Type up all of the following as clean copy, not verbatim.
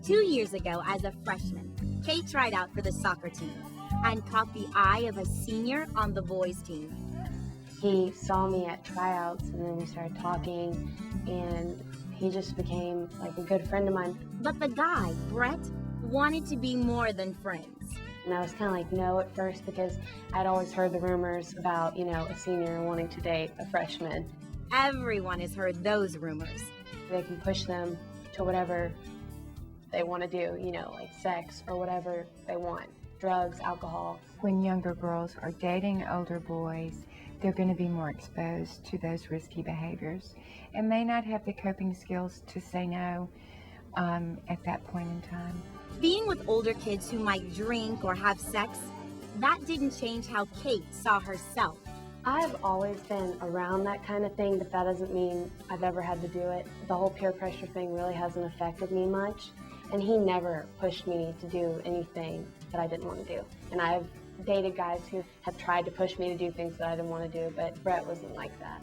2 years ago, as a freshman, Kate tried out for the soccer team and caught the eye of a senior on the boys' team. He saw me at tryouts, and then we started talking, and he just became like a good friend of mine. But the guy, Brett, wanted to be more than friends. And I was kind of like, no at first, because I'd always heard the rumors about, a senior wanting to date a freshman. Everyone has heard those rumors. They can push them to whatever they want to do, like sex or whatever they want. Drugs, alcohol. When younger girls are dating older boys, they're going to be more exposed to those risky behaviors and may not have the coping skills to say no at that point in time. Being with older kids who might drink or have sex, that didn't change how Kate saw herself. I've always been around that kind of thing, but that doesn't mean I've ever had to do it. The whole peer pressure thing really hasn't affected me much, and he never pushed me to do anything that I didn't want to do. And I've dated guys who have tried to push me to do things that I didn't want to do, but Brett wasn't like that.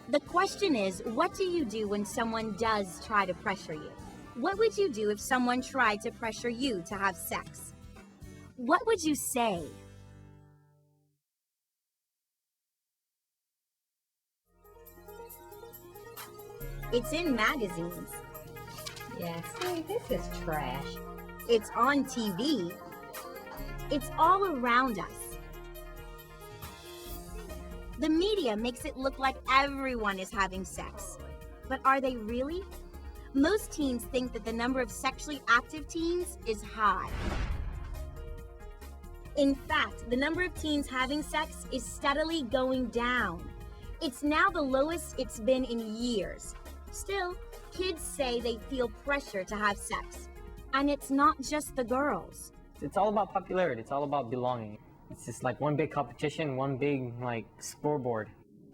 The question is, what do you do when someone does try to pressure you? What would you do if someone tried to pressure you to have sex? What would you say? It's in magazines. Yeah, see, this is trash. It's on TV. It's all around us. The media makes it look like everyone is having sex. But are they really? Most teens think that the number of sexually active teens is high. In fact, the number of teens having sex is steadily going down. It's now the lowest it's been in years. Still, kids say they feel pressure to have sex. And it's not just the girls. It's all about popularity. It's all about belonging. It's just like one big competition, one big scoreboard.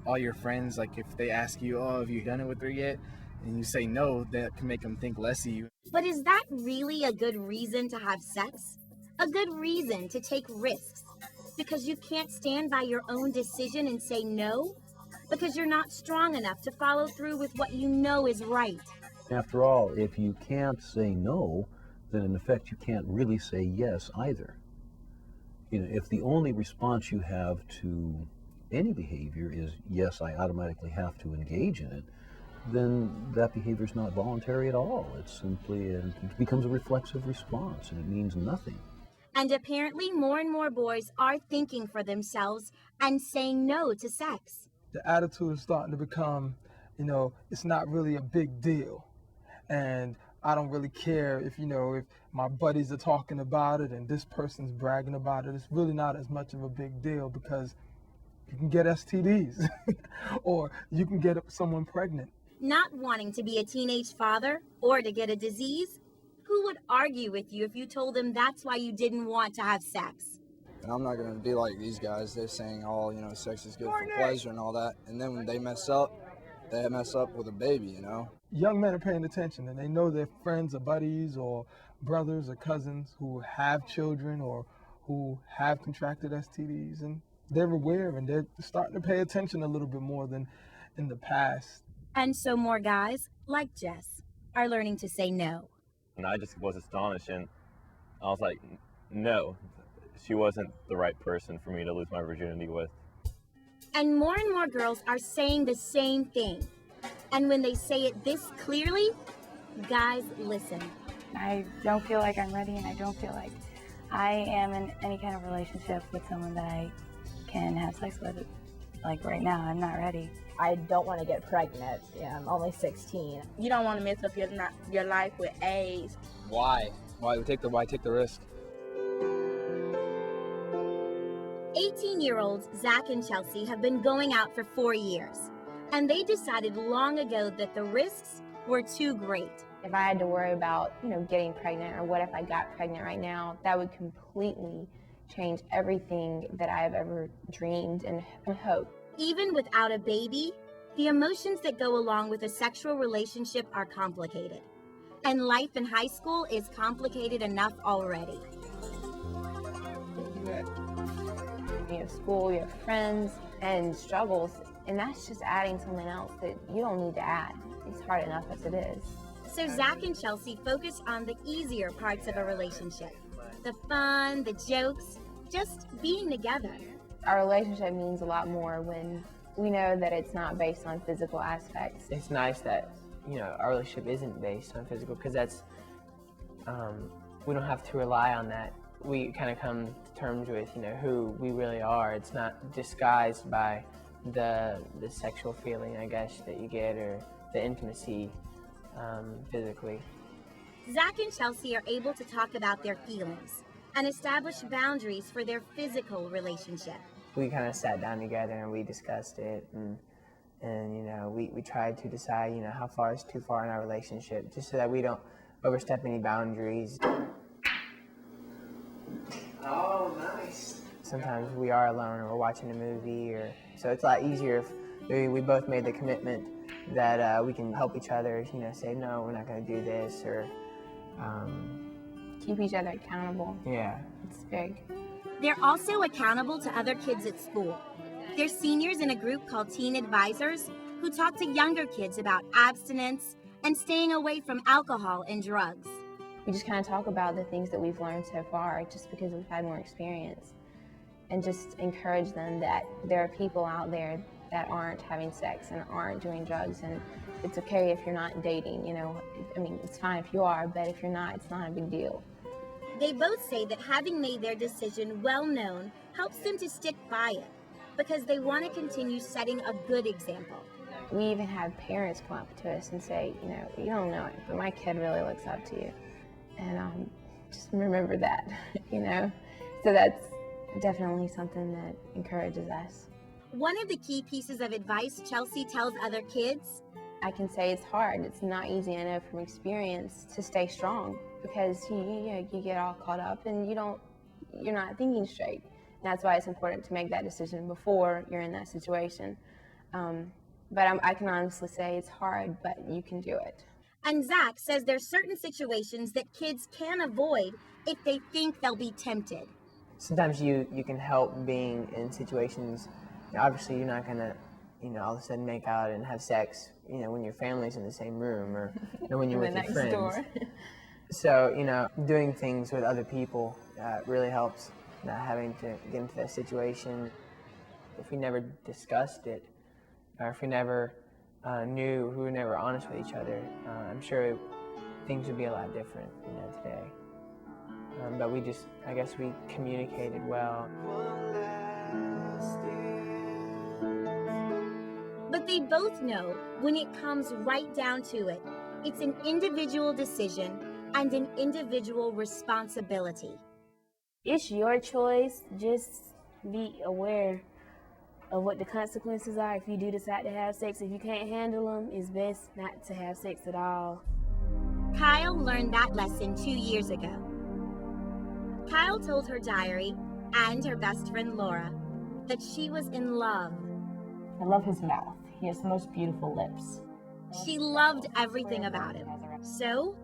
All your friends, if they ask you, oh, have you done it with her yet? And you say no, that can make them think less of you. But is that really a good reason to have sex? A good reason to take risks? Because you can't stand by your own decision and say no? Because you're not strong enough to follow through with what you know is right? After all, if you can't say no, then in effect you can't really say yes either. If the only response you have to any behavior is, yes, I automatically have to engage in it, then that behavior is not voluntary at all. It's simply, it becomes a reflexive response, and it means nothing. And apparently more and more boys are thinking for themselves and saying no to sex. The attitude is starting to become, it's not really a big deal. And I don't really care if my buddies are talking about it and this person's bragging about it. It's really not as much of a big deal because you can get STDs or you can get someone pregnant. Not wanting to be a teenage father or to get a disease? Who would argue with you if you told them that's why you didn't want to have sex? And I'm not going to be like these guys. They're saying, sex is good for pleasure and all that. And then when they mess up with a baby, Young men are paying attention, and they know their friends or buddies or brothers or cousins who have children or who have contracted STDs, and they're aware and they're starting to pay attention a little bit more than in the past. And so more guys, like Jess, are learning to say no. And I just was astonished, and I was like, no, she wasn't the right person for me to lose my virginity with. And more girls are saying the same thing. And when they say it this clearly, guys listen. I don't feel like I'm ready, and I don't feel like I am in any kind of relationship with someone that I can have sex with. Like right now, I'm not ready. I don't want to get pregnant. Yeah, I'm only 16. You don't want to mess up your life with AIDS. Why? Why take the risk? 18-year-olds Zach and Chelsea have been going out for 4 years, and they decided long ago that the risks were too great. If I had to worry about, getting pregnant, or what if I got pregnant right now, that would completely change everything that I've ever dreamed and hoped. Even without a baby, the emotions that go along with a sexual relationship are complicated. And life in high school is complicated enough already. You have school, you have friends, and struggles, and that's just adding something else that you don't need to add. It's hard enough as it is. So Zach and Chelsea focus on the easier parts of a relationship. The fun, the jokes, just being together. Our relationship means a lot more when we know that it's not based on physical aspects. It's nice that, our relationship isn't based on physical, because that's, we don't have to rely on that. We kind of come to terms with, who we really are. It's not disguised by the sexual feeling, I guess, that you get, or the intimacy physically. Zach and Chelsea are able to talk about their feelings and establish boundaries for their physical relationship. We kind of sat down together and we discussed it, and we tried to decide, how far is too far in our relationship, just so that we don't overstep any boundaries. Oh, nice. Sometimes we are alone or we're watching a movie, so it's a lot easier if we both made the commitment that we can help each other, say, no, we're not going to do this, or keep each other accountable. Yeah. It's big. They're also accountable to other kids at school. They're seniors in a group called Teen Advisors who talk to younger kids about abstinence and staying away from alcohol and drugs. We just kind of talk about the things that we've learned so far just because we've had more experience, and just encourage them that there are people out there that aren't having sex and aren't doing drugs, and it's okay if you're not dating, it's fine if you are, but if you're not, it's not a big deal. They both say that having made their decision well known helps them to stick by it, because they want to continue setting a good example. We even have parents come up to us and say, you don't know it, but my kid really looks up to you. And just remember that, So that's definitely something that encourages us. One of the key pieces of advice Chelsea tells other kids: I can say it's hard. It's not easy, I know from experience, to stay strong, because you get all caught up and you're not thinking straight. And that's why it's important to make that decision before you're in that situation. But I can honestly say it's hard, but you can do it. And Zach says there's certain situations that kids can avoid if they think they'll be tempted. Sometimes you can help being in situations. Obviously, you're not going to, all of a sudden make out and have sex, when your family's in the same room, or when you're with your friends. Door. So, doing things with other people really helps, not having to get into that situation. If we never discussed it, or if we never knew, if we were never honest with each other, I'm sure things would be a lot different, today. But I guess we communicated well. But they both know when it comes right down to it, it's an individual decision and an individual responsibility. It's your choice. Just be aware of what the consequences are if you do decide to have sex. If you can't handle them, it's best not to have sex at all. Kyle learned that lesson 2 years ago. Kyle told her diary and her best friend Laura that she was in love. I love his mouth. He has the most beautiful lips. She loved everything about him. So,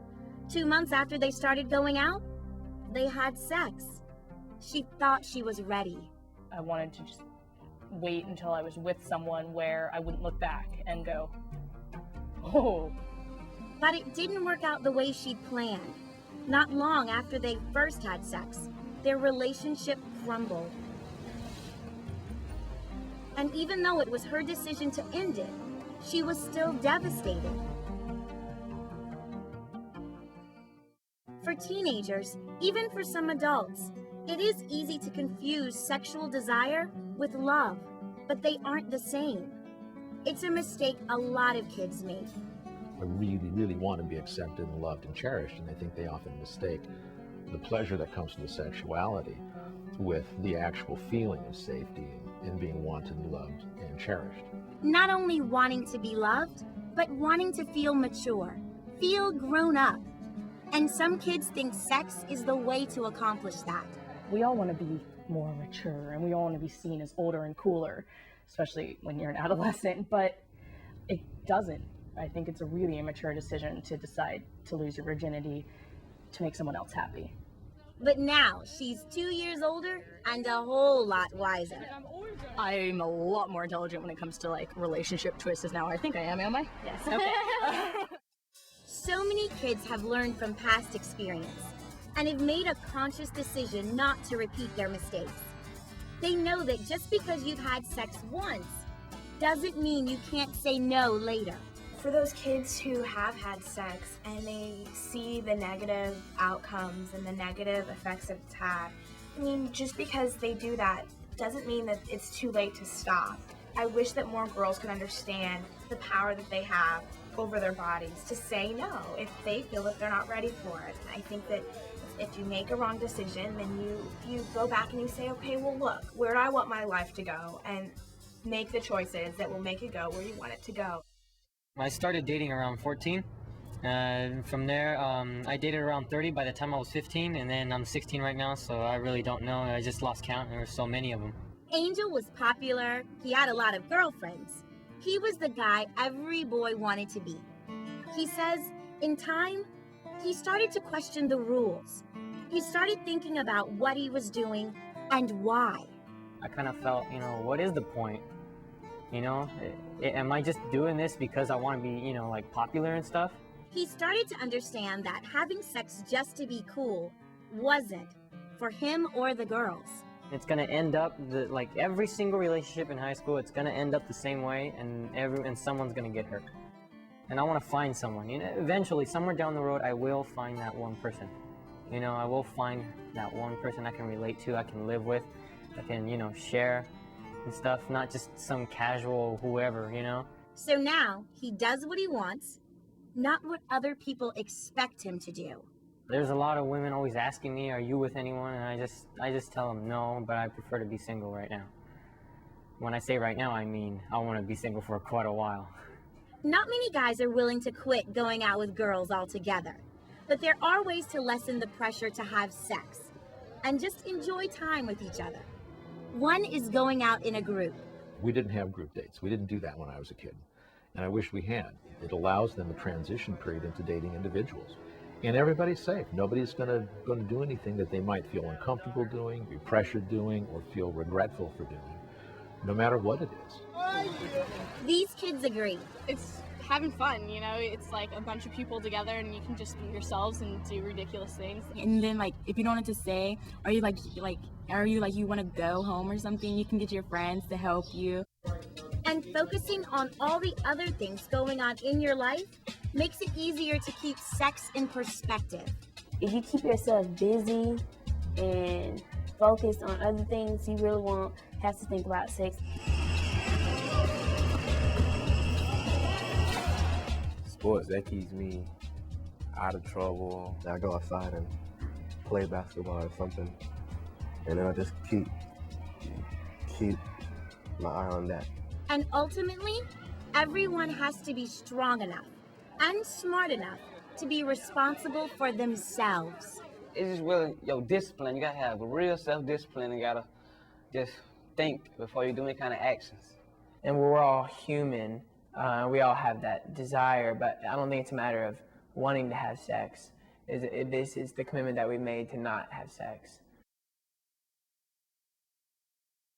2 months after they started going out, they had sex. She thought she was ready. I wanted to just wait until I was with someone where I wouldn't look back and go, oh. But it didn't work out the way she'd planned. Not long after they first had sex, their relationship crumbled. And even though it was her decision to end it, she was still devastated. For teenagers, even for some adults, it is easy to confuse sexual desire with love, but they aren't the same. It's a mistake a lot of kids make. I really, really want to be accepted and loved and cherished, and I think they often mistake the pleasure that comes from the sexuality with the actual feeling of safety and being wanted and loved and cherished. Not only wanting to be loved, but wanting to feel mature, feel grown up. And some kids think sex is the way to accomplish that. We all want to be more mature, and we all want to be seen as older and cooler, especially when you're an adolescent, but it doesn't. I think it's a really immature decision to decide to lose your virginity to make someone else happy. But now she's 2 years older and a whole lot wiser. I'm a lot more intelligent when it comes to relationship choices now. I think I am I? Yes. Okay. So many kids have learned from past experience and have made a conscious decision not to repeat their mistakes. They know that just because you've had sex once doesn't mean you can't say no later. For those kids who have had sex and they see the negative outcomes and the negative effects that it's had, I mean, just because they do that doesn't mean that it's too late to stop. I wish that more girls could understand the power that they have over their bodies to say no if they feel that they're not ready for it. I think that if you make a wrong decision, then you go back and you say, okay, well, look, where do I want my life to go? And make the choices that will make it go where you want it to go. I started dating around 14. From there, I dated around 30 by the time I was 15, and then I'm 16 right now, so I really don't know. I just lost count. There were so many of them. Angel was popular. He had a lot of girlfriends. He was the guy every boy wanted to be. He says, in time, he started to question the rules. He started thinking about what he was doing and why. I kind of felt, what is the point? Am I just doing this because I want to be, like popular and stuff? He started to understand that having sex just to be cool wasn't for him or the girls. It's going to end up, like every single relationship in high school, it's going to end up the same way, and someone's going to get hurt. And I want to find someone. Eventually, somewhere down the road, I will find that one person. I will find that one person I can relate to, I can live with, I can, share and stuff, not just some casual whoever, So now, he does what he wants, not what other people expect him to do. There's a lot of women always asking me, are you with anyone? And I just tell them no, but I prefer to be single right now. When I say right now, I mean I want to be single for quite a while. Not many guys are willing to quit going out with girls altogether, but there are ways to lessen the pressure to have sex and just enjoy time with each other. One is going out in a group. We didn't have group dates. We didn't do that when I was a kid. And I wish we had. It allows them a transition period into dating individuals. And everybody's safe. Nobody's going to do anything that they might feel uncomfortable doing, be pressured doing, or feel regretful for doing, no matter what it is. These kids agree. It's having fun, it's like a bunch of people together and you can just be yourselves and do ridiculous things. And then if you don't know what to say, are you you want to go home or something, you can get your friends to help you. And focusing on all the other things going on in your life makes it easier to keep sex in perspective. If you keep yourself busy and focused on other things, you really won't have to think about sex. Sports, that keeps me out of trouble. I go outside and play basketball or something, and then I just keep my eye on that. And ultimately, everyone has to be strong enough and smart enough to be responsible for themselves. It's just really discipline. You gotta have real self-discipline and gotta just think before you do any kind of actions. And we're all human. We all have that desire, but I don't think it's a matter of wanting to have sex. This is the commitment that we made to not have sex.